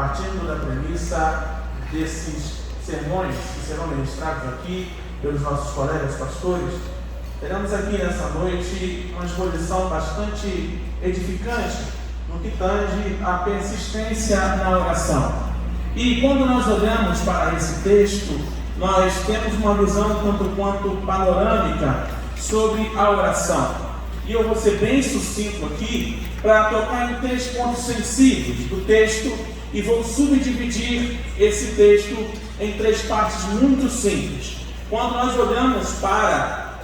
partindo da premissa desses sermões que serão ministrados aqui pelos nossos colegas pastores, teremos aqui nessa noite uma exposição bastante edificante no que tange à persistência na oração. E quando nós olhamos para esse texto, nós temos uma visão tanto quanto panorâmica sobre a oração. E eu vou ser bem sucinto aqui para tocar em 3 pontos sensíveis do texto e vou subdividir esse texto em 3 partes muito simples. Quando nós olhamos para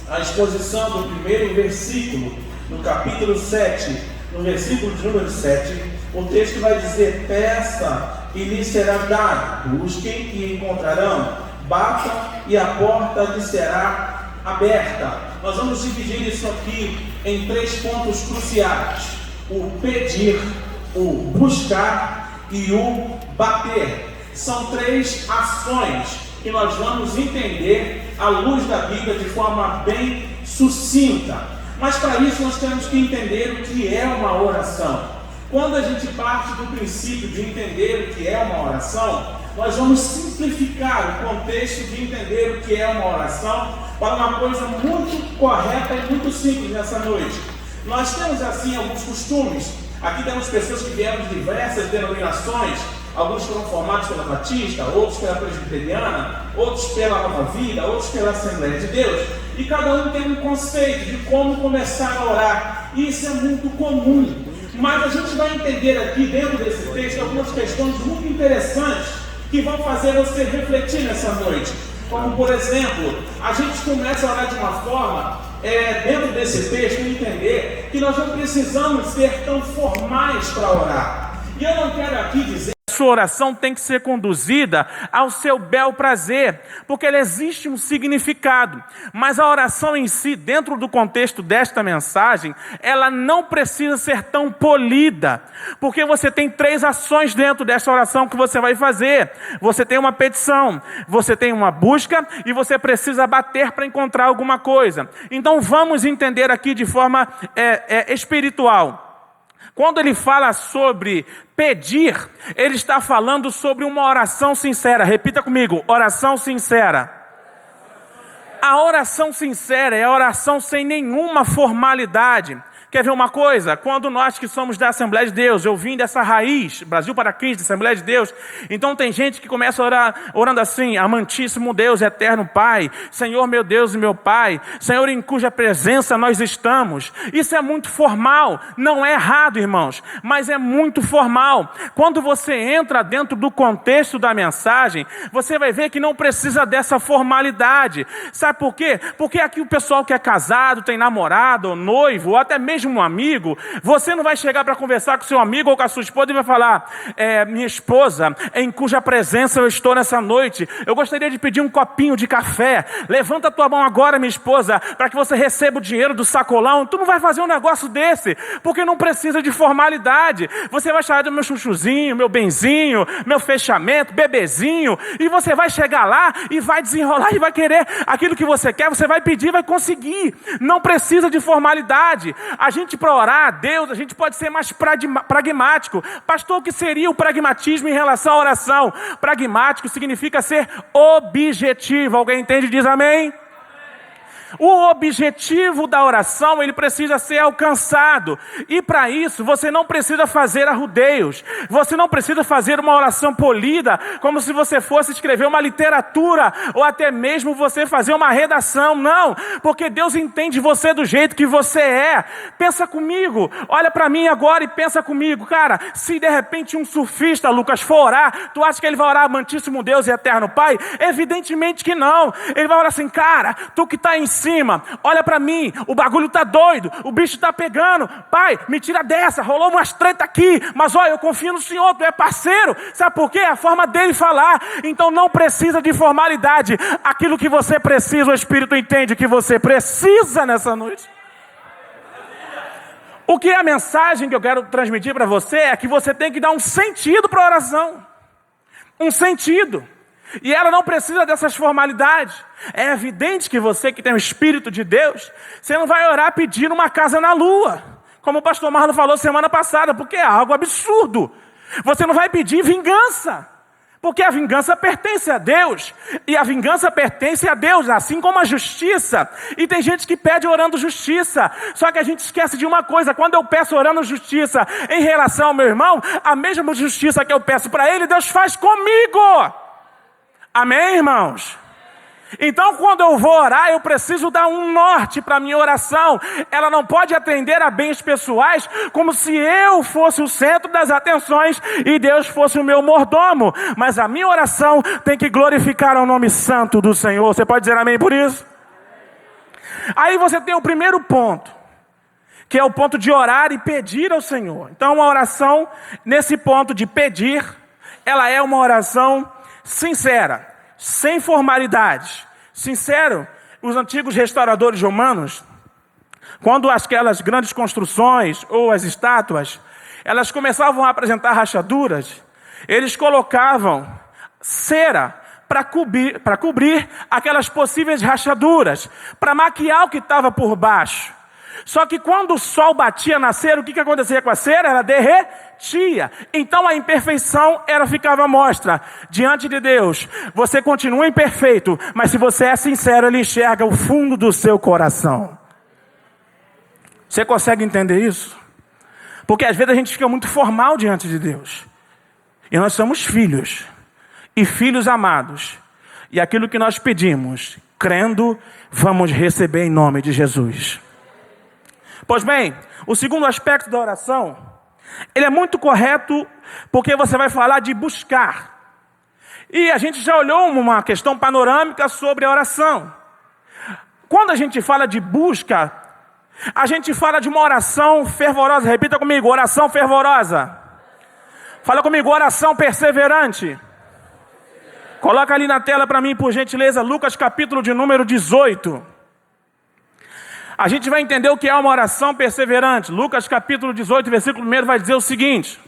a exposição do primeiro versículo, no capítulo 7, no versículo de número 7, o texto vai dizer: peça e lhe será dado, busquem e encontrarão, batam e a porta lhe será aberta. Nós vamos dividir isso aqui em 3 pontos cruciais: o pedir, o buscar e o bater. São 3 ações que nós vamos entender à luz da Bíblia de forma bem sucinta. Mas para isso nós temos que entender o que é uma oração. Quando a gente parte do princípio de entender o que é uma oração, nós vamos simplificar o contexto de entender o que é uma oração para uma coisa muito correta e muito simples nessa noite. Nós temos assim alguns costumes. Aqui temos pessoas que vieram de diversas denominações. Alguns foram formados pela Batista, outros pela Presbiteriana, outros pela Nova Vida, outros pela Assembleia de Deus. E cada um tem um conceito de como começar a orar. E isso é muito comum. Mas a gente vai entender aqui dentro desse texto algumas questões muito interessantes que vão fazer você refletir nessa noite. Como por exemplo, a gente começa a orar de uma forma, dentro desse texto, entender que nós não precisamos ser tão formais para orar. E eu não quero aqui dizer sua oração tem que ser conduzida ao seu bel prazer, porque ela existe um significado, mas a oração em si, dentro do contexto desta mensagem, ela não precisa ser tão polida, porque você tem 3 ações dentro desta oração que você vai fazer. Você tem uma petição, você tem uma busca e você precisa bater para encontrar alguma coisa. Então vamos entender aqui de forma espiritual. Quando ele fala sobre pedir, ele está falando sobre uma oração sincera. Repita comigo: oração sincera. A oração sincera é a oração sem nenhuma formalidade. Quer ver uma coisa? Quando nós que somos da Assembleia de Deus, eu vim dessa raiz, Brasil para Cristo, Assembleia de Deus, então tem gente que começa a orar, orando assim: amantíssimo Deus, eterno Pai, Senhor meu Deus e meu Pai, Senhor em cuja presença nós estamos. Isso é muito formal, não é errado, irmãos, mas é muito formal. Quando você entra dentro do contexto da mensagem, você vai ver que não precisa dessa formalidade. Sabe por quê? Porque aqui o pessoal que é casado, tem namorado, ou noivo, ou até mesmo um amigo, você não vai chegar para conversar com seu amigo ou com a sua esposa e vai falar: minha esposa, em cuja presença eu estou nessa noite, eu gostaria de pedir um copinho de café. Levanta a tua mão agora, minha esposa, para que você receba o dinheiro do sacolão. Tu não vai fazer um negócio desse, porque não precisa de formalidade. Você vai chamar do meu chuchuzinho, meu benzinho, meu fechamento, bebezinho, e você vai chegar lá e vai desenrolar e vai querer aquilo que você quer, você vai pedir e vai conseguir. Não precisa de formalidade. A gente, para orar a Deus, a gente pode ser mais pragmático. Pastor, o que seria o pragmatismo em relação à oração? Pragmático significa ser objetivo. Alguém entende? Diz amém? O objetivo da oração, ele precisa ser alcançado. E para isso, você não precisa fazer arrudeios. Você não precisa fazer uma oração polida, como se você fosse escrever uma literatura, ou até mesmo você fazer uma redação. Não, porque Deus entende você do jeito que você é. Pensa comigo, olha para mim agora e pensa comigo. Cara, se de repente um surfista, Lucas, for orar, tu acha que ele vai orar amantíssimo Deus e eterno Pai? Evidentemente que não. Ele vai orar assim: cara, tu que está em cima, olha pra mim, o bagulho tá doido, o bicho tá pegando, Pai, me tira dessa, rolou umas treta aqui, mas olha, eu confio no Senhor, tu é parceiro. Sabe por quê? É a forma dele falar. Então não precisa de formalidade. Aquilo que você precisa, o Espírito entende que você precisa nessa noite. O que é a mensagem que eu quero transmitir para você é que você tem que dar um sentido para a oração. Um sentido. E ela não precisa dessas formalidades. É evidente que você que tem o Espírito de Deus, você não vai orar pedindo uma casa na lua, como o pastor Marlon falou semana passada, porque é algo absurdo. Você não vai pedir vingança, porque a vingança pertence a Deus, e a vingança pertence a Deus, assim como a justiça. E tem gente que pede orando justiça, só que a gente esquece de uma coisa: quando eu peço orando justiça em relação ao meu irmão, a mesma justiça que eu peço para ele, Deus faz comigo. Amém, irmãos? Então, quando eu vou orar, eu preciso dar um norte para a minha oração. Ela não pode atender a bens pessoais como se eu fosse o centro das atenções e Deus fosse o meu mordomo. Mas a minha oração tem que glorificar o nome santo do Senhor. Você pode dizer amém por isso? Aí você tem o primeiro ponto, que é o ponto de orar e pedir ao Senhor. Então, uma oração nesse ponto de pedir, ela é uma oração sincera, sem formalidade. Sincero, os antigos restauradores romanos, quando aquelas grandes construções ou as estátuas, elas começavam a apresentar rachaduras, eles colocavam cera para cobrir aquelas possíveis rachaduras, para maquiar o que estava por baixo. Só que quando o sol batia na cera, o que acontecia com a cera? Ela derretia. Então a imperfeição ficava à mostra diante de Deus. Você continua imperfeito, mas se você é sincero, Ele enxerga o fundo do seu coração. Você consegue entender isso? Porque às vezes a gente fica muito formal diante de Deus. E nós somos filhos, e filhos amados. E aquilo que nós pedimos, crendo, vamos receber em nome de Jesus. Pois bem, o segundo aspecto da oração, ele é muito correto, porque você vai falar de buscar. E a gente já olhou uma questão panorâmica sobre a oração. Quando a gente fala de busca, a gente fala de uma oração fervorosa. Repita comigo: oração fervorosa. Fala comigo: oração perseverante. Coloca ali na tela para mim, por gentileza, Lucas capítulo de número 18. A gente vai entender o que é uma oração perseverante. Lucas capítulo 18, versículo 1 vai dizer o seguinte: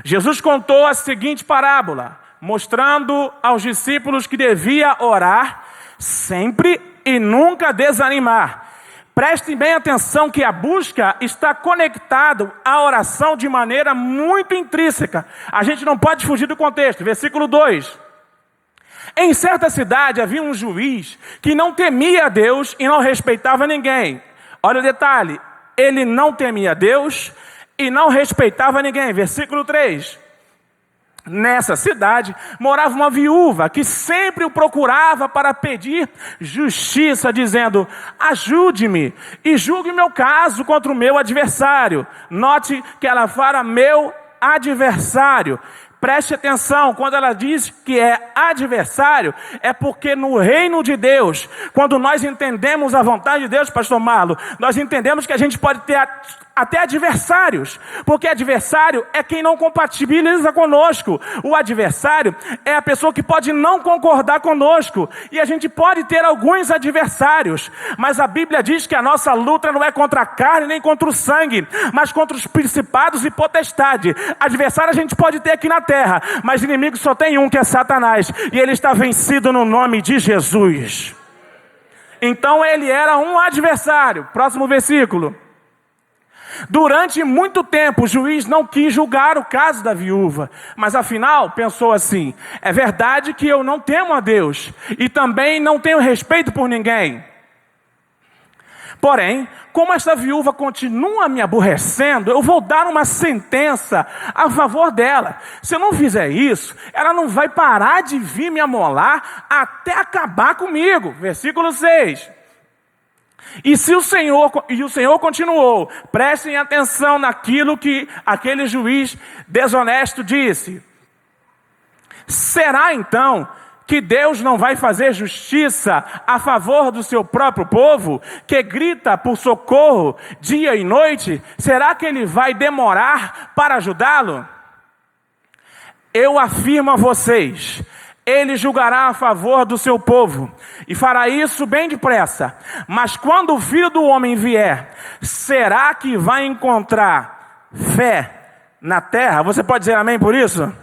Jesus contou a seguinte parábola, mostrando aos discípulos que devia orar sempre e nunca desanimar. Prestem bem atenção que a busca está conectada à oração de maneira muito intrínseca. A gente não pode fugir do contexto. Versículo 2. Em certa cidade havia um juiz que não temia a Deus e não respeitava ninguém. Olha o detalhe: ele não temia a Deus e não respeitava ninguém. Versículo 3. Nessa cidade morava uma viúva que sempre o procurava para pedir justiça, dizendo: ajude-me e julgue meu caso contra o meu adversário. Note que ela fala meu adversário. Preste atenção, quando ela diz que é adversário, é porque no reino de Deus, quando nós entendemos a vontade de Deus, pastor Marlo, nós entendemos que a gente pode ter até adversários, porque adversário é quem não compatibiliza conosco. O adversário é a pessoa que pode não concordar conosco, e a gente pode ter alguns adversários, mas a Bíblia diz que a nossa luta não é contra a carne nem contra o sangue, mas contra os principados e potestades. Adversário a gente pode ter aqui na terra, mas inimigo só tem um, que é Satanás, e ele está vencido no nome de Jesus. Então ele era um adversário. Próximo versículo. Durante muito tempo o juiz não quis julgar o caso da viúva, mas afinal pensou assim: é verdade que eu não temo a Deus e também não tenho respeito por ninguém. Porém, como esta viúva continua me aborrecendo, eu vou dar uma sentença a favor dela. Se eu não fizer isso, ela não vai parar de vir me amolar até acabar comigo. Versículo 6. E o Senhor continuou: prestem atenção naquilo que aquele juiz desonesto disse. Será então que Deus não vai fazer justiça a favor do seu próprio povo, que grita por socorro dia e noite? Será que Ele vai demorar para ajudá-lo? Eu afirmo a vocês, Ele julgará a favor do seu povo, e fará isso bem depressa. Mas quando o Filho do Homem vier, será que vai encontrar fé na terra? Você pode dizer amém por isso?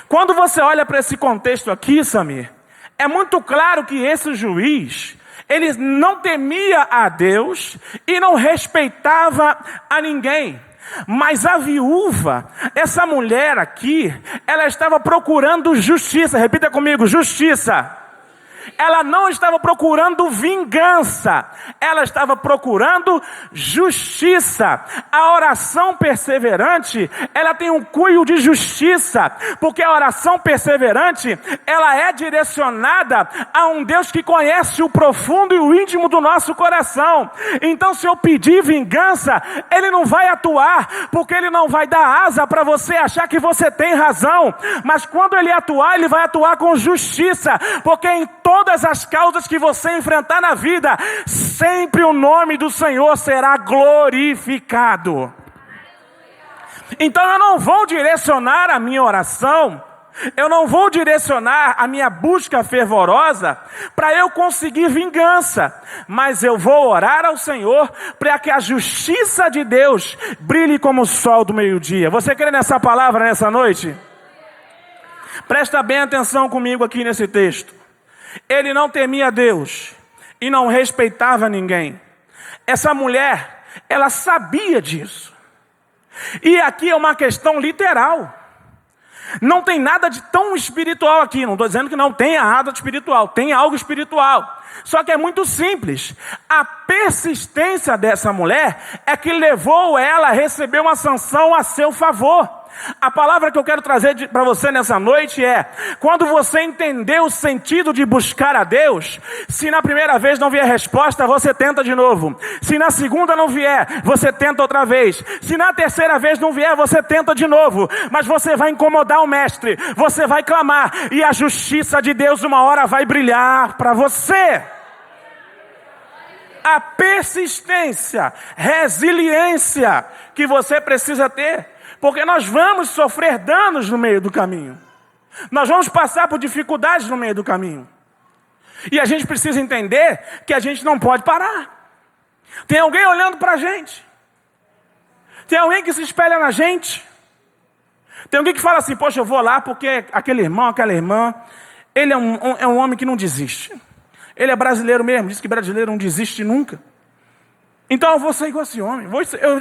Quando você olha para esse contexto aqui, Samir, é muito claro que esse juiz, ele não temia a Deus e não respeitava a ninguém. Mas a viúva, essa mulher aqui, ela estava procurando justiça. Repita comigo, justiça. Ela não estava procurando vingança, ela estava procurando justiça. A oração perseverante, ela tem um cunho de justiça, porque a oração perseverante, ela é direcionada a um Deus que conhece o profundo e o íntimo do nosso coração. Então, se eu pedir vingança, Ele não vai atuar, porque Ele não vai dar asa para você achar que você tem razão. Mas quando Ele atuar, Ele vai atuar com justiça, porque em todas as causas que você enfrentar na vida, sempre o nome do Senhor será glorificado. Então eu não vou direcionar a minha oração, eu não vou direcionar a minha busca fervorosa para eu conseguir vingança, mas eu vou orar ao Senhor para que a justiça de Deus brilhe como o sol do meio-dia. Você crê nessa palavra nessa noite? Presta bem atenção comigo aqui nesse texto. Ele não temia Deus e não respeitava ninguém. Essa mulher, ela sabia disso. E aqui é uma questão literal. Não tem nada de tão espiritual aqui. Não estou dizendo que não tenha nada de espiritual. Tem algo espiritual. Só que é muito simples. A persistência dessa mulher é que levou ela a receber uma sanção a seu favor. A palavra que eu quero trazer para você nessa noite é: quando você entender o sentido de buscar a Deus, se na primeira vez não vier resposta, você tenta de novo. Se na segunda não vier, você tenta outra vez. Se na terceira vez não vier, você tenta de novo. Mas você vai incomodar o mestre, você vai clamar, e a justiça de Deus uma hora vai brilhar para você. A persistência, resiliência que você precisa ter. Porque nós vamos sofrer danos no meio do caminho. Nós vamos passar por dificuldades no meio do caminho. E a gente precisa entender que a gente não pode parar. Tem alguém olhando para a gente. Tem alguém que se espelha na gente. Tem alguém que fala assim: poxa, eu vou lá porque aquele irmão, aquela irmã, ele é um homem que não desiste. Ele é brasileiro mesmo, diz que brasileiro não desiste nunca. Então eu vou ser igual a esse homem.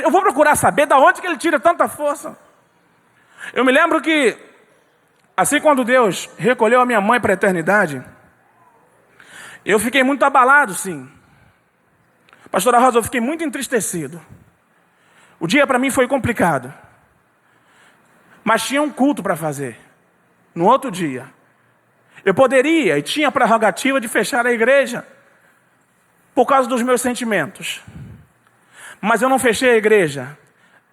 Eu vou procurar saber de onde que ele tira tanta força. Eu me lembro que, assim quando Deus recolheu a minha mãe para a eternidade, eu fiquei muito abalado, sim. Pastora Rosa, eu fiquei muito entristecido. O dia para mim foi complicado. Mas tinha um culto para fazer. No outro dia. Eu poderia e tinha a prerrogativa de fechar a igreja por causa dos meus sentimentos. Mas eu não fechei a igreja.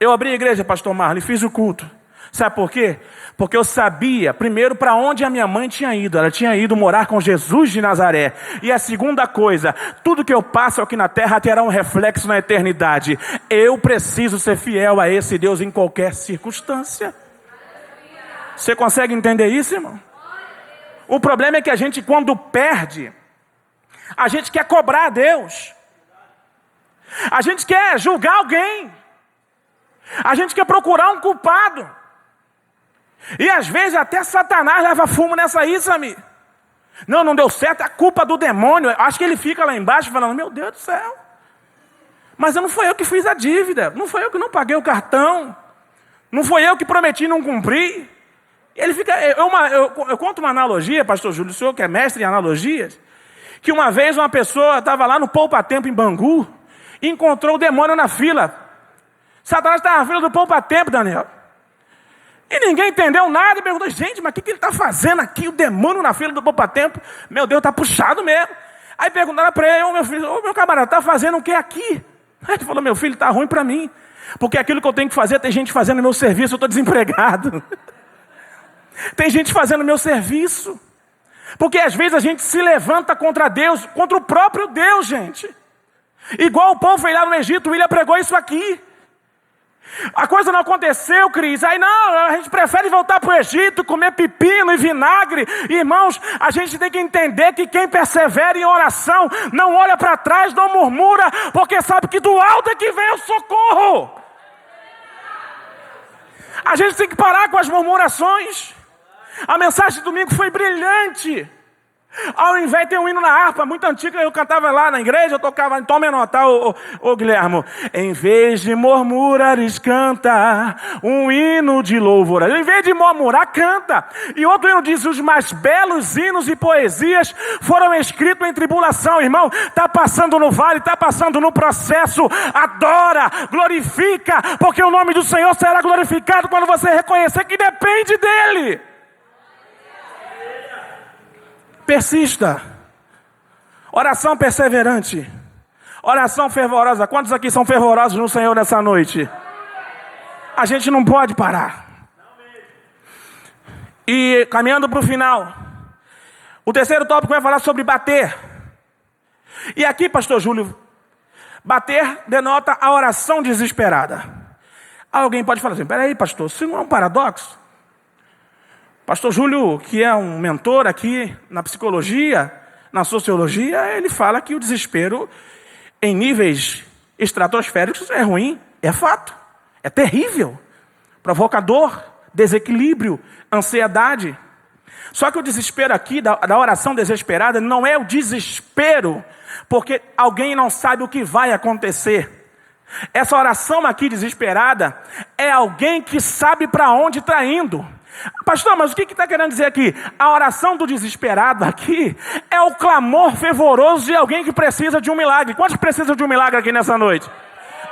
Eu abri a igreja, pastor Marlon, e fiz o culto. Sabe por quê? Porque eu sabia, primeiro, para onde a minha mãe tinha ido. Ela tinha ido morar com Jesus de Nazaré. E a segunda coisa, tudo que eu passo aqui na terra terá um reflexo na eternidade. Eu preciso ser fiel a esse Deus em qualquer circunstância. Você consegue entender isso, irmão? O problema é que a gente, quando perde, a gente quer cobrar a Deus. A gente quer julgar alguém. A gente quer procurar um culpado. E às vezes até Satanás leva fumo nessa isso, amigo. Não deu certo, é a culpa do demônio. Acho que ele fica lá embaixo falando: meu Deus do céu. Mas não foi eu que fiz a dívida. Não foi eu que não paguei o cartão. Não foi eu que prometi não cumprir. Ele fica. Eu conto uma analogia, pastor Júlio, o senhor que é mestre em analogias, que uma vez uma pessoa estava lá no Poupa Tempo em Bangu e encontrou o demônio na fila. Satanás estava na fila do Poupa Tempo, Daniel. E ninguém entendeu nada e perguntou: gente, mas o que ele está fazendo aqui? O demônio na fila do Poupa Tempo? Meu Deus, está puxado mesmo. Aí perguntaram para ele: meu filho, meu camarada, está fazendo o que aqui? Aí ele falou: meu filho, está ruim para mim. Porque aquilo que eu tenho que fazer, tem gente fazendo o meu serviço, eu estou desempregado. Tem gente fazendo o meu serviço. Porque às vezes a gente se levanta contra Deus, contra o próprio Deus, gente. Igual o povo veio lá no Egito, o William pregou isso aqui. A coisa não aconteceu, Cris. Aí não, a gente prefere voltar para o Egito, comer pepino e vinagre. Irmãos, a gente tem que entender que quem persevera em oração não olha para trás, não murmura, porque sabe que do alto é que vem o socorro. A gente tem que parar com as murmurações. A mensagem de domingo foi brilhante. Ao invés de ter um hino na harpa, muito antigo, eu cantava lá na igreja, eu tocava, tome nota, ô Guilherme. Em vez de murmurares, canta um hino de louvor. Em vez de murmurar, canta. E outro hino diz, os mais belos hinos e poesias foram escritos em tribulação. Irmão, está passando no vale, está passando no processo, adora, glorifica, porque o nome do Senhor será glorificado quando você reconhecer que depende dEle. Persista. Oração perseverante. Oração fervorosa. Quantos aqui são fervorosos no Senhor nessa noite? A gente não pode parar. E caminhando para o final, o terceiro tópico vai falar sobre bater. E aqui, pastor Júlio, bater denota a oração desesperada. Alguém pode falar assim, peraí, pastor, isso não é um paradoxo? Pastor Júlio, que é um mentor aqui na psicologia, na sociologia, ele fala que o desespero em níveis estratosféricos é ruim, é fato, é terrível, provocador, desequilíbrio, ansiedade. Só que o desespero aqui, da oração desesperada, não é o desespero, porque alguém não sabe o que vai acontecer. Essa oração aqui desesperada é alguém que sabe para onde está indo. Pastor, mas o que está querendo dizer aqui? A oração do desesperado aqui é o clamor fervoroso de alguém que precisa de um milagre. Quantos precisam de um milagre aqui nessa noite?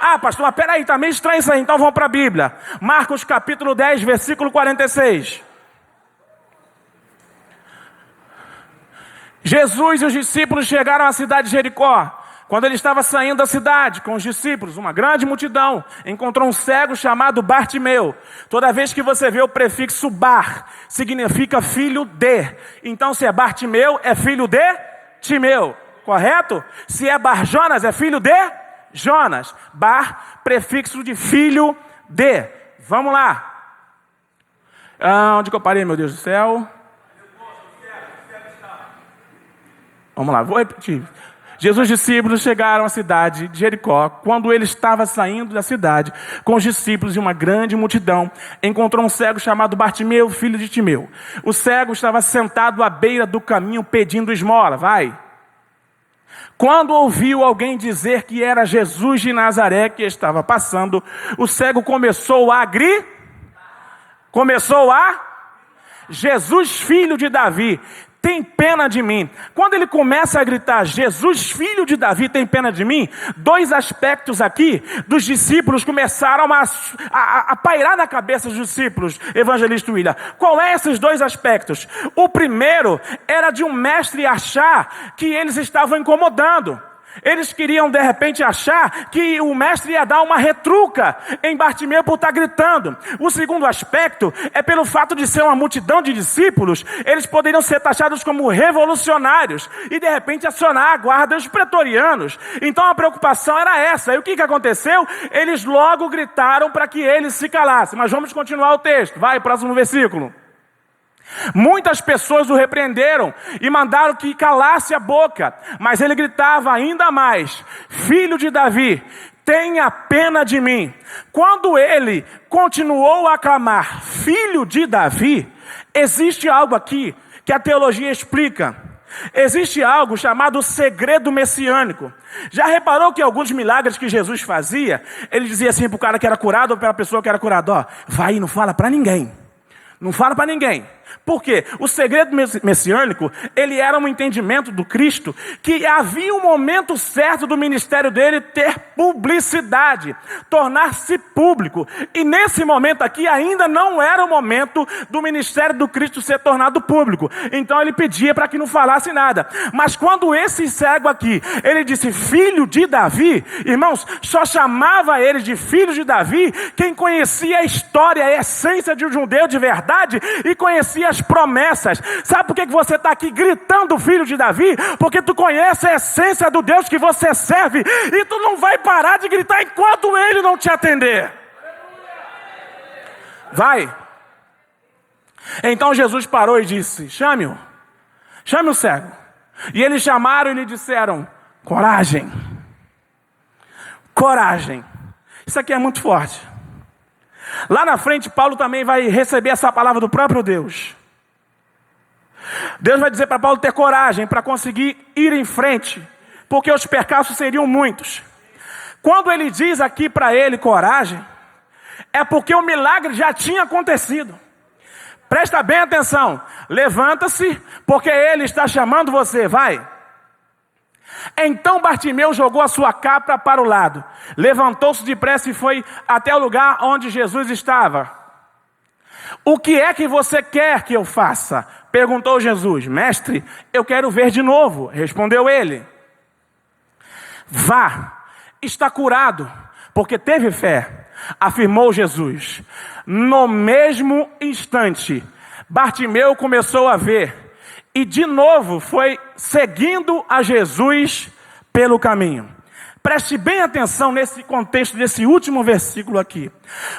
Ah, pastor, mas peraí, está meio estranho isso aí, então vamos para a Bíblia. Marcos capítulo 10, versículo 46. Jesus e os discípulos chegaram à cidade de Jericó. Quando ele estava saindo da cidade com os discípulos, uma grande multidão encontrou um cego chamado Bartimeu. Toda vez que você vê o prefixo bar, significa filho de. Então, se é Bartimeu, é filho de Timeu, correto? Se é Bar Jonas, é filho de Jonas. Bar, prefixo de filho de. Vamos lá. Onde que eu parei, meu Deus do céu? Vamos lá, vou repetir. Jesus e os discípulos chegaram à cidade de Jericó. Quando ele estava saindo da cidade com os discípulos e uma grande multidão, encontrou um cego chamado Bartimeu, filho de Timeu. O cego estava sentado à beira do caminho pedindo esmola. Vai. Quando ouviu alguém dizer que era Jesus de Nazaré que estava passando, o cego começou a Jesus, filho de Davi, tem pena de mim. Quando ele começa a gritar, Jesus, filho de Davi, tem pena de mim, dois aspectos aqui dos discípulos começaram a pairar na cabeça dos discípulos, evangelista William. Qual é esses dois aspectos? O primeiro era de um mestre achar que eles estavam incomodando. Eles queriam de repente achar que o mestre ia dar uma retruca em Bartimeu por estar gritando. O segundo aspecto é pelo fato de ser uma multidão de discípulos, eles poderiam ser taxados como revolucionários e de repente acionar a guarda dos pretorianos. Então a preocupação era essa. E o que aconteceu? Eles logo gritaram para que eles se calassem. Mas vamos continuar o texto. Vai, próximo versículo. Muitas pessoas o repreenderam e mandaram que calasse a boca, mas ele gritava ainda mais: filho de Davi, tenha pena de mim. Quando ele continuou a clamar filho de Davi, existe algo aqui que a teologia explica. Existe algo chamado segredo messiânico. Já reparou que alguns milagres que Jesus fazia, ele dizia assim para o cara que era curado ou para a pessoa que era curada: ó, vai e não fala para ninguém. Não fala para ninguém. Por quê? O segredo messiânico, ele era um entendimento do Cristo que havia um momento certo do ministério dele ter publicidade, tornar-se público. E nesse momento aqui ainda não era o momento do ministério do Cristo ser tornado público. Então ele pedia para que não falasse nada. Mas quando esse cego aqui, ele disse filho de Davi, irmãos, só chamava ele de filho de Davi quem conhecia a história, a essência de um judeu de verdade e conhecia as promessas. Sabe por que você está aqui gritando filho de Davi? Porque tu conhece a essência do Deus que você serve e tu não vai parar de gritar enquanto ele não te atender. Vai. Então Jesus parou e disse: chame-o cego. E eles chamaram e lhe disseram: coragem. Isso aqui é muito forte. Lá na frente, Paulo também vai receber essa palavra do próprio Deus. Deus vai dizer para Paulo ter coragem para conseguir ir em frente, porque os percalços seriam muitos. Quando ele diz aqui para ele coragem, é porque o milagre já tinha acontecido. Presta bem atenção. Levanta-se, porque ele está chamando você. Vai. Então Bartimeu jogou a sua capa para o lado. Levantou-se depressa e foi até o lugar onde Jesus estava. O que é que você quer que eu faça? Perguntou Jesus. Mestre, eu quero ver de novo. Respondeu ele. Vá, está curado, porque teve fé. Afirmou Jesus. No mesmo instante, Bartimeu começou a ver e de novo foi seguindo a Jesus pelo caminho. Preste bem atenção nesse contexto desse último versículo aqui.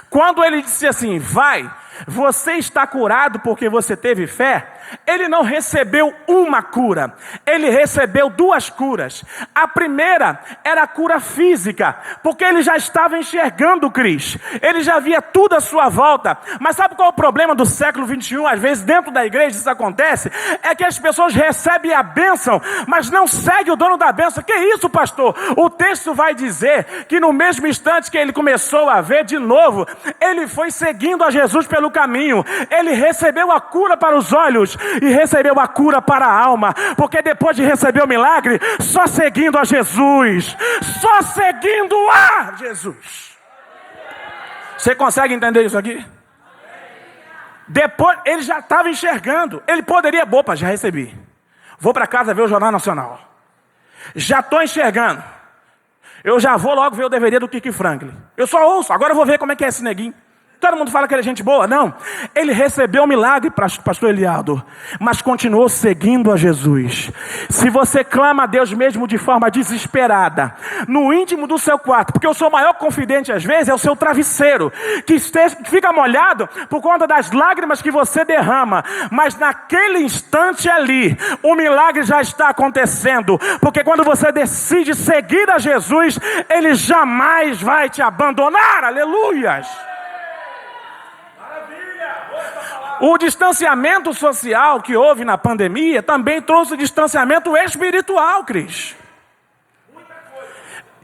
Quando ele disse assim, vai, você está curado porque você teve fé, ele não recebeu uma cura, ele recebeu duas curas. A primeira era a cura física, porque ele já estava enxergando Cristo, ele já via tudo à sua volta. Mas sabe qual é o problema do século 21? Às vezes dentro da igreja isso acontece, é que as pessoas recebem a bênção, mas não seguem o dono da bênção. Que isso, pastor? O texto vai dizer que no mesmo instante que ele começou a ver de novo, ele foi seguindo a Jesus pelo caminho, ele recebeu a cura para os olhos e recebeu a cura para a alma, porque depois de receber o milagre, só seguindo a Jesus, só seguindo a Jesus. Você consegue entender isso aqui? Depois, ele já estava enxergando, ele poderia, opa, já recebi, vou para casa ver o Jornal Nacional, já estou enxergando, eu já vou logo ver o DVD do Kiki Franklin, eu só ouço, agora eu vou ver como é que é esse neguinho. Todo mundo fala que ele é gente boa. Não, ele recebeu o milagre, pastor Elialdo, mas continuou seguindo a Jesus. Se você clama a Deus mesmo de forma desesperada, no íntimo do seu quarto, porque o seu maior confidente às vezes é o seu travesseiro, que fica molhado por conta das lágrimas que você derrama, mas naquele instante ali, o milagre já está acontecendo, porque quando você decide seguir a Jesus, ele jamais vai te abandonar. Aleluias! O distanciamento social que houve na pandemia também trouxe distanciamento espiritual, Cris.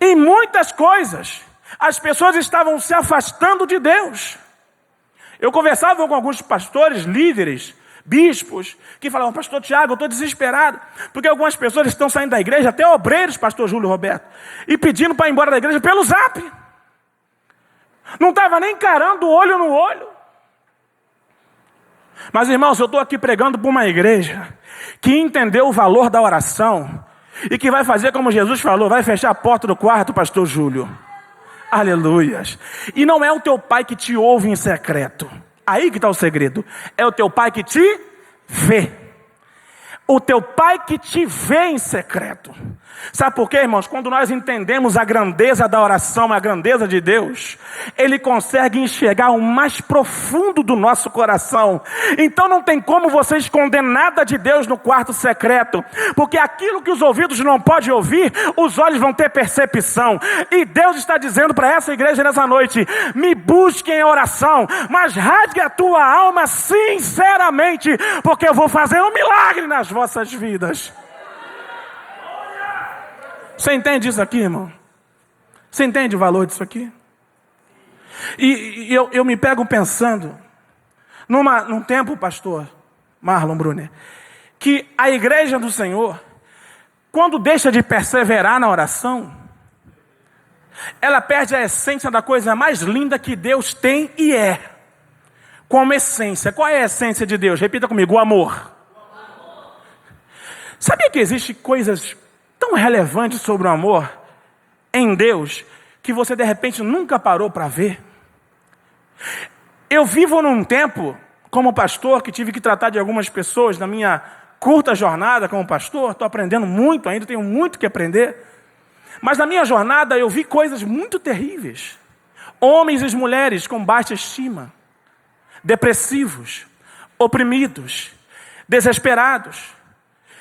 Em muitas coisas, as pessoas estavam se afastando de Deus. Eu conversava com alguns pastores, líderes, bispos, que falavam, pastor Tiago, eu estou desesperado, porque algumas pessoas estão saindo da igreja, até obreiros, pastor Júlio Roberto, e pedindo para ir embora da igreja pelo zap. Não estava nem encarando olho no olho. Mas irmãos, eu estou aqui pregando para uma igreja que entendeu o valor da oração e que vai fazer como Jesus falou, vai fechar a porta do quarto, pastor Júlio. Aleluias. E não é o teu pai que te ouve em secreto. Aí que está o segredo. É o teu pai que te vê. O teu pai que te vê em secreto. Sabe por quê, irmãos? Quando nós entendemos a grandeza da oração, a grandeza de Deus, Ele consegue enxergar o mais profundo do nosso coração. Então não tem como você esconder nada de Deus no quarto secreto, porque aquilo que os ouvidos não podem ouvir, os olhos vão ter percepção. E Deus está dizendo para essa igreja nessa noite, me busque em oração, mas rasgue a tua alma sinceramente, porque eu vou fazer um milagre nas vossas vidas. Você entende isso aqui, irmão? Você entende o valor disso aqui? E eu me pego pensando, num tempo, pastor Marlon Brunner, que a igreja do Senhor, quando deixa de perseverar na oração, ela perde a essência da coisa mais linda que Deus tem e é. Como essência. Qual é a essência de Deus? Repita comigo, o amor. Sabia que existem coisas tão relevante sobre o amor em Deus, que você de repente nunca parou para ver? Eu vivo num tempo, como pastor, que tive que tratar de algumas pessoas na minha curta jornada como pastor, estou aprendendo muito ainda, tenho muito que aprender, mas na minha jornada eu vi coisas muito terríveis. Homens e mulheres com baixa estima, depressivos, oprimidos, desesperados,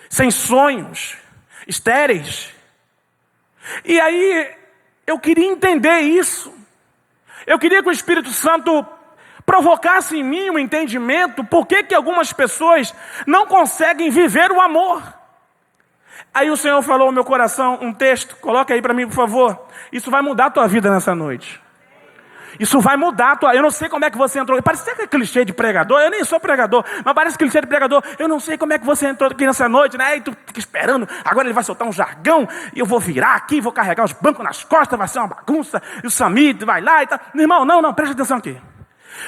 sem sonhos, estéreis. E aí eu queria entender isso. Eu queria que o Espírito Santo provocasse em mim um entendimento por que algumas pessoas não conseguem viver o amor. Aí o Senhor falou ao meu coração um texto, coloca aí para mim, por favor. Isso vai mudar a tua vida nessa noite. Isso vai mudar a tua... Eu não sei como é que você entrou. Parece até clichê de pregador. Eu nem sou pregador, mas parece clichê de pregador. Eu não sei como é que você entrou aqui nessa noite, né? E tu fica esperando. Agora ele vai soltar um jargão. E eu vou virar aqui, vou carregar os bancos nas costas. Vai ser uma bagunça. E o Samir vai lá e tal. Irmão, não, presta atenção aqui.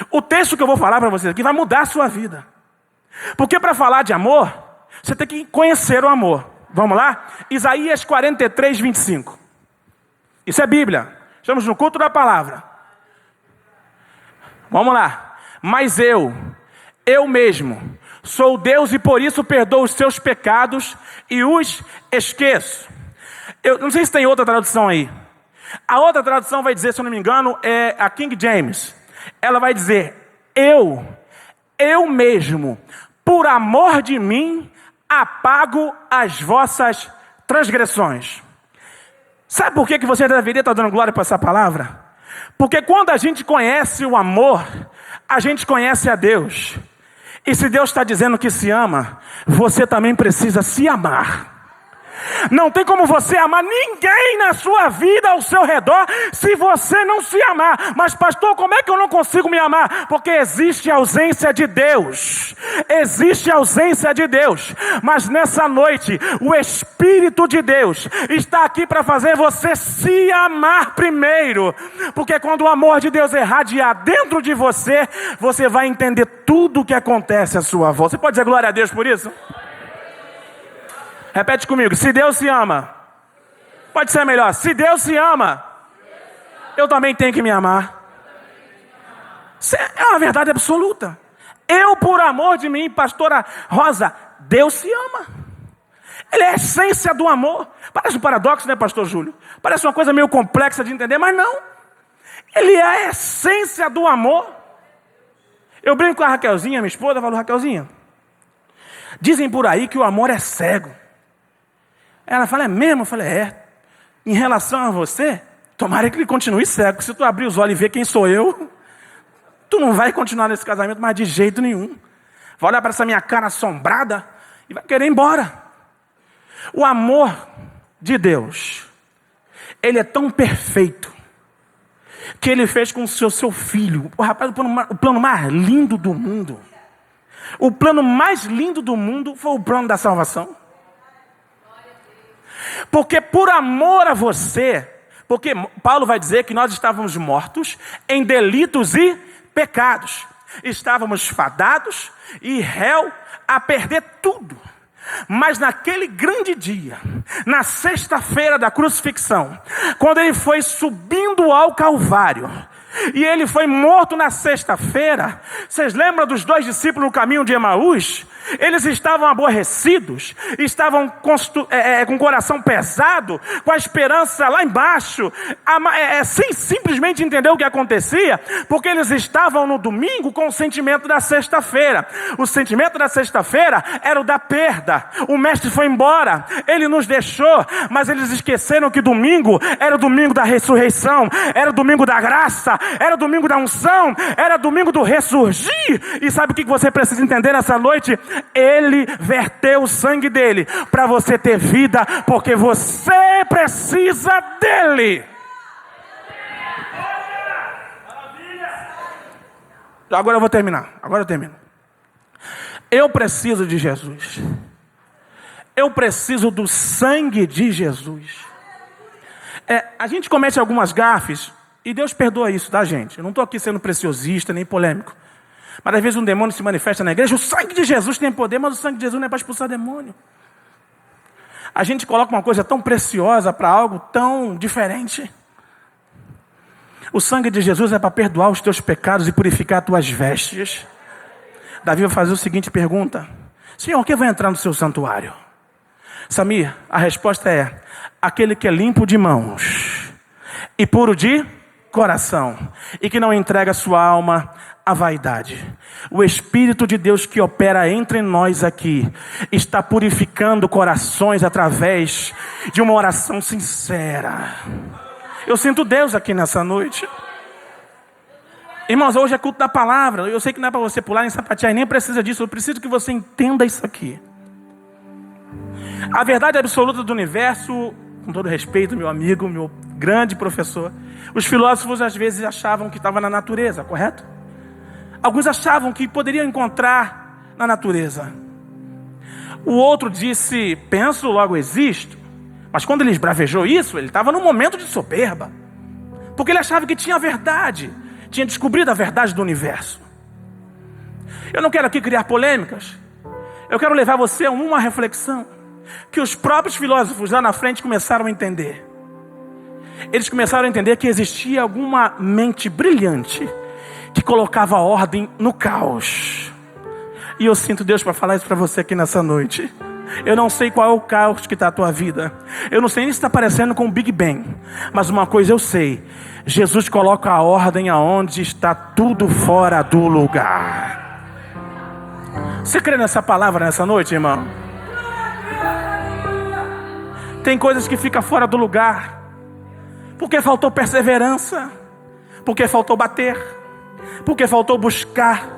O texto que eu vou falar para vocês aqui vai mudar a sua vida. Porque para falar de amor, você tem que conhecer o amor. Vamos lá? Isaías 43, 25. Isso é Bíblia. Estamos no culto da palavra. Vamos lá. Mas eu mesmo, sou Deus e por isso perdoo os seus pecados e os esqueço. Eu não sei se tem outra tradução aí. A outra tradução vai dizer, se eu não me engano, é a King James. Ela vai dizer, eu mesmo, por amor de mim, apago as vossas transgressões. Sabe por que você deveria estar dando glória para essa palavra? Porque quando a gente conhece o amor, a gente conhece a Deus. E se Deus está dizendo que se ama, você também precisa se amar. Não tem como você amar ninguém na sua vida ao seu redor se você não se amar. Mas pastor, como é que eu não consigo me amar? Porque existe ausência de Deus. Existe ausência de Deus. Mas nessa noite, o Espírito de Deus está aqui para fazer você se amar primeiro. Porque quando o amor de Deus irradiar dentro de você, você vai entender tudo o que acontece à sua volta. Você pode dizer glória a Deus por isso? Repete comigo, se Deus se ama, pode ser melhor, se Deus se ama, eu também tenho que me amar. Isso é uma verdade absoluta. Eu, por amor de mim, pastora Rosa, Deus se ama. Ele é a essência do amor. Parece um paradoxo, né, pastor Júlio? Parece uma coisa meio complexa de entender, mas não. Ele é a essência do amor. Eu brinco com a Raquelzinha, minha esposa, falo, Raquelzinha, dizem por aí que o amor é cego. Ela fala, é mesmo? Eu falei, é. Em relação a você, tomara que ele continue cego. Se tu abrir os olhos e ver quem sou eu, tu não vai continuar nesse casamento mais de jeito nenhum. Vai olhar para essa minha cara assombrada e vai querer ir embora. O amor de Deus, ele é tão perfeito, que ele fez com o seu filho, o rapaz, o plano mais lindo do mundo. O plano mais lindo do mundo foi o plano da salvação. Porque por amor a você, porque Paulo vai dizer que nós estávamos mortos em delitos e pecados. Estávamos fadados e réu a perder tudo. Mas naquele grande dia, na sexta-feira da crucifixão, quando ele foi subindo ao Calvário, e ele foi morto na sexta-feira, vocês lembram dos dois discípulos no caminho de Emaús? Eles estavam aborrecidos, estavam com o coração pesado, com a esperança lá embaixo, sem simplesmente entender o que acontecia, porque eles estavam no domingo com o sentimento da sexta-feira. O sentimento da sexta-feira era o da perda. O mestre foi embora, ele nos deixou, mas eles esqueceram que domingo era o domingo da ressurreição, era o domingo da graça, era o domingo da unção, era o domingo do ressurgir. E sabe o que você precisa entender nessa noite? Ele verteu o sangue dele para você ter vida, porque você precisa dele. Agora eu vou terminar. Agora eu termino. Eu preciso de Jesus. Eu preciso do sangue de Jesus. A gente comete algumas gafes e Deus perdoa isso, tá, gente? Eu não estou aqui sendo preciosista nem polêmico. Mas às vezes um demônio se manifesta na igreja. O sangue de Jesus tem poder, mas o sangue de Jesus não é para expulsar demônio. A gente coloca uma coisa tão preciosa para algo tão diferente. O sangue de Jesus é para perdoar os teus pecados e purificar as tuas vestes. Davi vai fazer a seguinte pergunta: Senhor, quem vai entrar no seu santuário? Samir, a resposta é: aquele que é limpo de mãos e puro de coração, e que não entrega sua alma à vaidade. O Espírito de Deus que opera entre nós aqui está purificando corações através de uma oração sincera. Eu sinto Deus aqui nessa noite. Irmãos, hoje é culto da palavra. Eu sei que não é para você pular nem sapatear, e nem precisa disso. Eu preciso que você entenda isso aqui. A verdade absoluta do universo, com todo respeito, meu amigo, meu grande professor, os filósofos às vezes achavam que estava na natureza, correto? Alguns achavam que poderiam encontrar na natureza. O outro disse, penso, logo existo. Mas quando ele esbravejou isso, ele estava num momento de soberba. Porque ele achava que tinha a verdade. Tinha descobrido a verdade do universo. Eu não quero aqui criar polêmicas. Eu quero levar você a uma reflexão que os próprios filósofos lá na frente começaram a entender. Eles começaram a entender que existia alguma mente brilhante que colocava ordem no caos. E eu sinto Deus para falar isso para você aqui nessa noite. Eu não sei qual é o caos que está a tua vida. Eu não sei nem se está parecendo com o Big Bang. Mas uma coisa eu sei. Jesus coloca a ordem aonde está tudo fora do lugar. Você crê nessa palavra nessa noite, irmão? Tem coisas que ficam fora do lugar. Porque faltou perseverança. Porque faltou bater. Porque faltou buscar.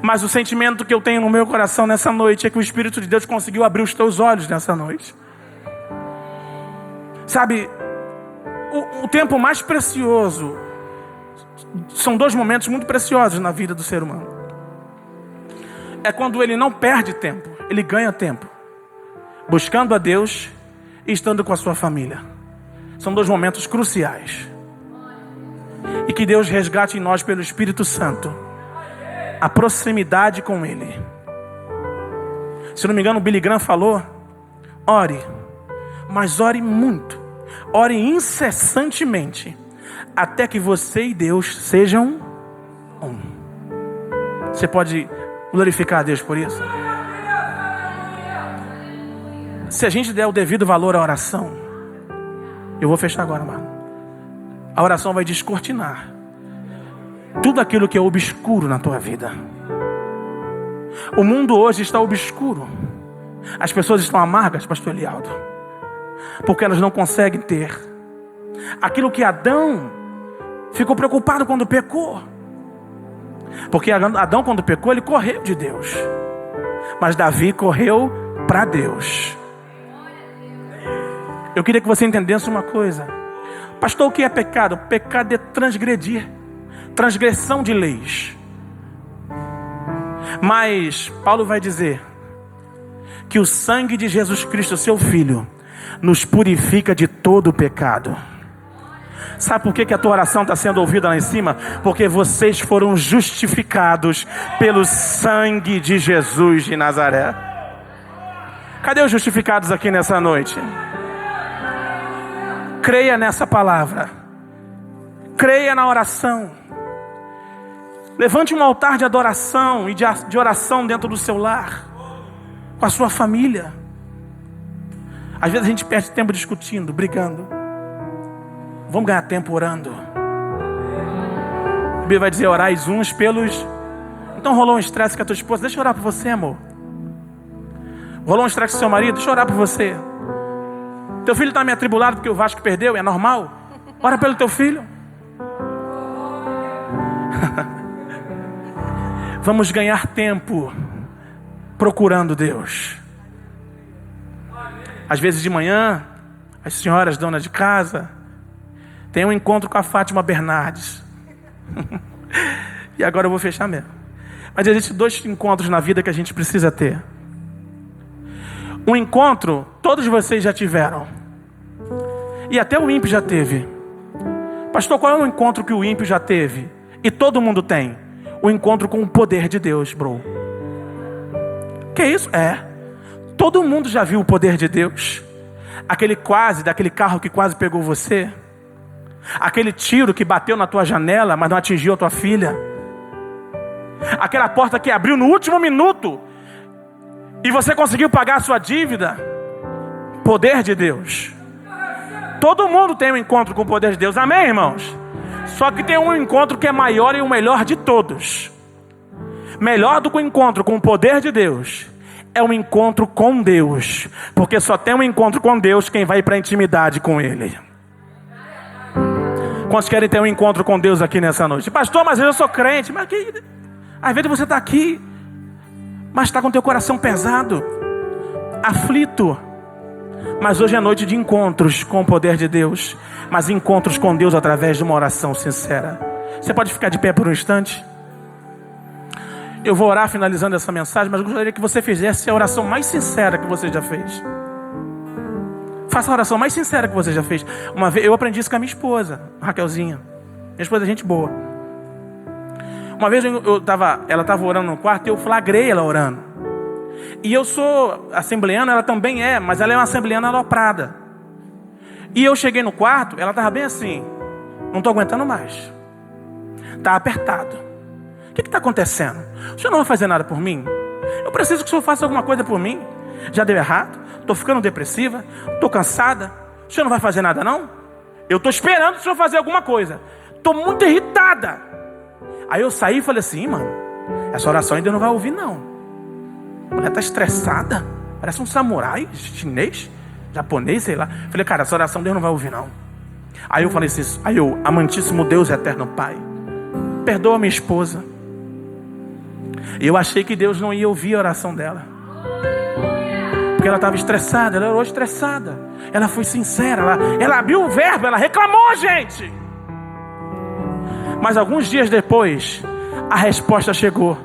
Mas o sentimento que eu tenho no meu coração nessa noite é que o Espírito de Deus conseguiu abrir os teus olhos nessa noite. Sabe, o tempo mais precioso, são dois momentos muito preciosos na vida do ser humano. É quando ele não perde tempo, ele ganha tempo. Buscando a Deus e estando com a sua família. São dois momentos cruciais. E que Deus resgate em nós pelo Espírito Santo a proximidade com Ele. Se não me engano, o Billy Graham falou: ore, mas ore muito, ore incessantemente, até que você e Deus sejam um. Você pode glorificar a Deus por isso? Se a gente der o devido valor à oração, eu vou fechar agora, mano. A oração vai descortinar tudo aquilo que é obscuro na tua vida. O mundo hoje está obscuro. As pessoas estão amargas, pastor Elialdo, porque elas não conseguem ter aquilo que Adão ficou preocupado quando pecou. Porque Adão, quando pecou, ele correu de Deus. Mas Davi correu para Deus. Eu queria que você entendesse uma coisa. Pastor, o que é pecado? Pecado é transgredir. Transgressão de leis. Mas Paulo vai dizer que o sangue de Jesus Cristo, seu Filho, nos purifica de todo o pecado. Sabe por que a tua oração está sendo ouvida lá em cima? Porque vocês foram justificados pelo sangue de Jesus de Nazaré. Cadê os justificados aqui nessa noite? Creia nessa palavra. Creia na oração. Levante um altar de adoração e de oração dentro do seu lar, com a sua família. Às vezes a gente perde tempo discutindo, brigando. Vamos ganhar tempo orando. A Bíblia vai dizer: orais uns pelos... Então rolou um estresse com a tua esposa, deixa eu orar por você, amor. Rolou um estresse com seu marido, deixa eu orar por você. Teu filho está meio atribulado porque o Vasco perdeu, é normal. Ora pelo teu filho. Vamos ganhar tempo procurando Deus. Às vezes de manhã, as senhoras donas de casa têm um encontro com a Fátima Bernardes. E agora eu vou fechar mesmo. Mas existem dois encontros na vida que a gente precisa ter. Um encontro, todos vocês já tiveram. E até o ímpio já teve. Pastor, qual é o encontro que o ímpio já teve? E todo mundo tem. O encontro com o poder de Deus, bro. Que isso? Todo mundo já viu o poder de Deus. Daquele carro que quase pegou você. Aquele tiro que bateu na tua janela, mas não atingiu a tua filha. Aquela porta que abriu no último minuto e você conseguiu pagar a sua dívida. Poder de Deus. Todo mundo tem um encontro com o poder de Deus, amém, irmãos? Só que tem um encontro que é maior e o melhor de todos. Melhor do que o encontro com o poder de Deus é um encontro com Deus. Porque só tem um encontro com Deus quem vai para a intimidade com Ele. Quantos querem ter um encontro com Deus aqui nessa noite? Pastor, mas eu sou crente. Mas às vezes você está aqui, mas está com o teu coração pesado, aflito. Mas hoje é noite de encontros com o poder de Deus. Mas encontros com Deus através de uma oração sincera. Você pode ficar de pé por um instante? Eu vou orar finalizando essa mensagem, mas eu gostaria que você fizesse a oração mais sincera que você já fez. Faça a oração mais sincera que você já fez. Uma vez eu aprendi isso com a minha esposa, Raquelzinha. Minha esposa é gente boa. Uma vez ela estava orando no quarto e eu flagrei ela orando. E eu sou assembleano, ela também é, mas ela é uma assembleana aloprada. E eu cheguei no quarto, ela estava bem assim, não estou aguentando mais. Está apertado. O que está acontecendo? O senhor não vai fazer nada por mim? Eu preciso que o senhor faça alguma coisa por mim. Já deu errado? Estou ficando depressiva? Estou cansada? O senhor não vai fazer nada não? Eu estou esperando o senhor fazer alguma coisa. Estou muito irritada. Aí eu saí e falei assim, mano, essa oração ainda não vai ouvir não. A mulher está estressada. Parece um samurai chinês, japonês, sei lá. Falei, cara, essa oração Deus não vai ouvir não. Aí eu falei assim, amantíssimo Deus, eterno Pai, perdoa minha esposa. E eu achei que Deus não ia ouvir a oração dela, porque ela estava estressada, ela orou estressada. Ela foi sincera, ela abriu o verbo, ela reclamou, gente. Mas alguns dias depois, a resposta chegou.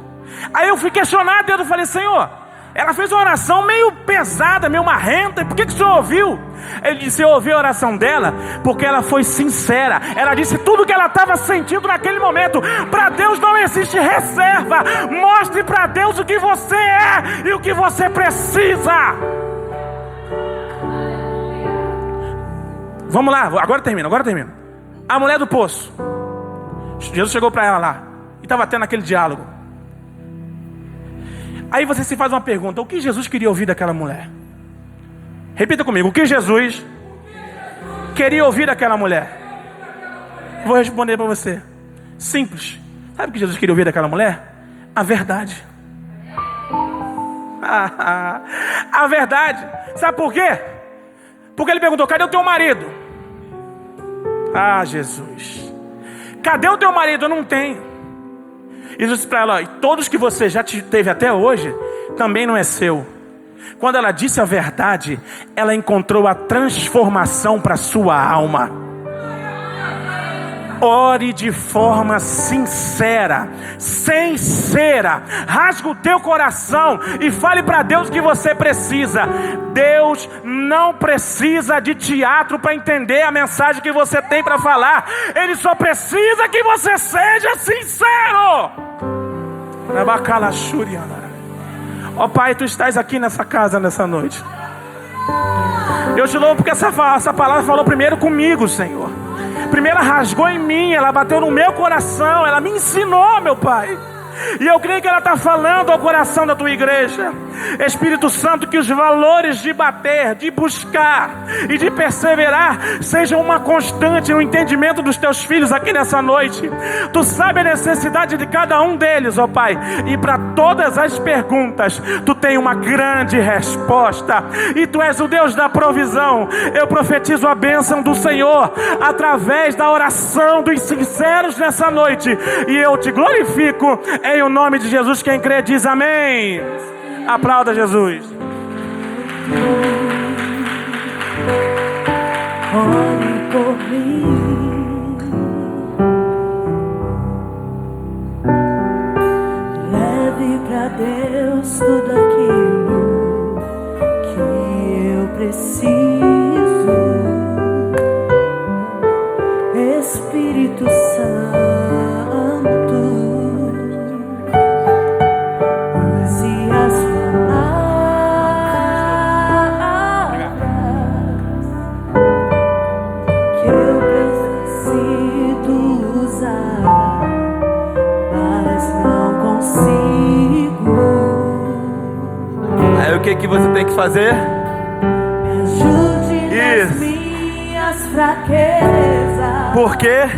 Aí eu fui questionar Deus, eu falei, Senhor, ela fez uma oração meio pesada, meio marrenta, e por que o Senhor ouviu? Ele disse, eu ouvi a oração dela porque ela foi sincera. Ela disse tudo o que ela estava sentindo naquele momento. Para Deus não existe reserva. Mostre para Deus o que você é e o que você precisa. Vamos lá, agora termina. A mulher do poço, Jesus chegou para ela lá e estava tendo aquele diálogo. Aí você se faz uma pergunta, o que Jesus queria ouvir daquela mulher? Repita comigo, o que Jesus queria ouvir daquela mulher? Vou responder para você. Simples. Sabe o que Jesus queria ouvir daquela mulher? A verdade. A verdade. Sabe por quê? Porque ele perguntou, cadê o teu marido? Ah, Jesus, cadê o teu marido? Eu não tenho. E Jesus disse para ela, e todos que você já teve até hoje, também não é seu. Quando ela disse a verdade, ela encontrou a transformação para sua alma. Ore de forma sincera, rasga o teu coração e fale para Deus o que você precisa. Deus não precisa de teatro para entender a mensagem que você tem para falar. Ele só precisa que você seja sincero. Ó Pai, Tu estás aqui nessa casa nessa noite. Eu te louvo porque essa palavra falou primeiro comigo, Senhor. Primeiro ela rasgou em mim, ela bateu no meu coração, ela me ensinou, meu Pai. E eu creio que ela está falando ao coração da Tua igreja. Espírito Santo, que os valores de bater, de buscar e de perseverar sejam uma constante no entendimento dos Teus filhos aqui nessa noite. Tu sabe a necessidade de cada um deles, ó Pai. E para todas as perguntas, Tu tem uma grande resposta. E Tu és o Deus da provisão. Eu profetizo a bênção do Senhor através da oração dos sinceros nessa noite. E eu Te glorifico em o nome de Jesus. Quem crê diz amém. Aplauda Jesus. Ore por mim, leve pra Deus tudo aquilo que eu preciso. Espírito Santo, use as que eu preciso usar, mas não consigo. Aí o que você tem que fazer? Me ajude nas minhas fraquezas. Por quê?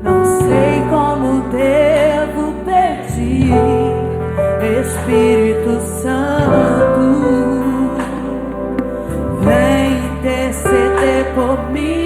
Não sei como devo pedir. Espírito Santo, vem interceder por mim.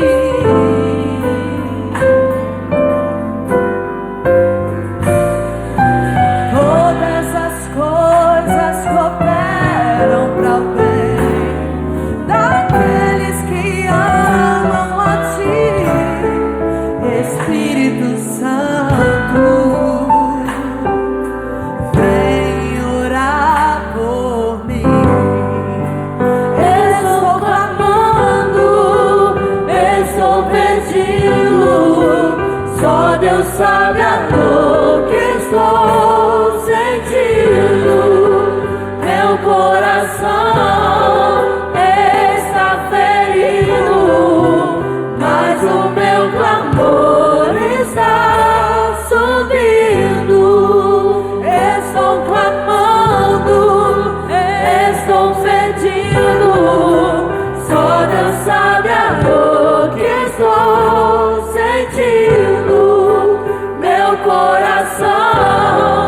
coração.